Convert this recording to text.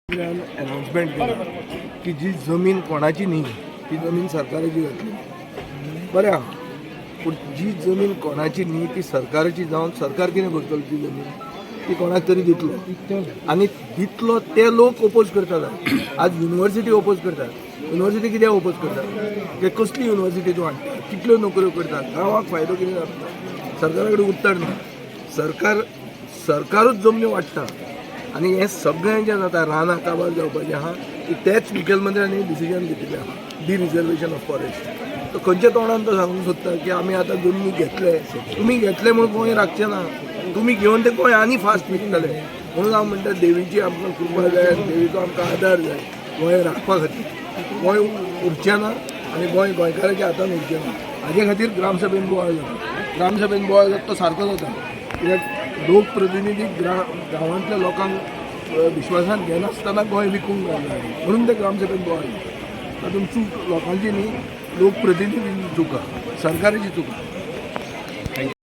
Announcement केलं की जी जमीन कोणाची नाही ती जमीन सरकाराची जातली. बरें आहा, पूण जी जमीन कोणाची नाही ती सरकाराची जावन सरकार कितें करतलो ती जमीन ती कोणाक तरी दितलो आनी दितलो ते लोक ओपोज करतात. आज युनिवर्सिटी ओपोज करतात. युनिवर्सिटी कित्याक ओपोज करतात? ते कसली युनिवर्सिटी तूं हाडटा, कितल्यो नोकऱ्यो करतात, गांवाक फायदो कितें जाता? सरकारा कडेन उत्तर ना. सरकारूच जमन्यो वाडटा आनी हें सगळें जें जाता रानां काबार जावपाचें आहा तेच मुखेलमंत्र्यांनी डिसिजन घेतिल्लें आहा डी रिजर्वेशन ऑफ फॉरेस्ट. तो खंयच्या तोंडान तो सांगूंक सोदता की आमी आतां जमनी घेतले, तुमी घेतले म्हणून गोंय राखचें ना, तुमी घेवन ते गोंय आनी फास्ट विकतले. म्हणून हांव म्हणटा देवीची आमकां कृपा जाय, देवीचो आमकां आदार जाय गोंय राखपा खातीर. गोंय उरचें ना आनी गोंय गोंयकाराच्या हातान उरचें ना. हाजे खातीर ग्रामसभेन बोवाळ जाता. ग्रामसभेन बोवाळ जाता तो सारको जाता कित्याक लोकप्रतिनिधी गांवांतल्या लोकांक विश्वासान घेनासतना गोंय विकूंक लागला म्हणून ते ग्रामसभेन बोवाळ जाता. तातूंत चूक लोकांची न्ही, लोकप्रतिनिधीची चूक आहा, सरकाराची चूक आहा.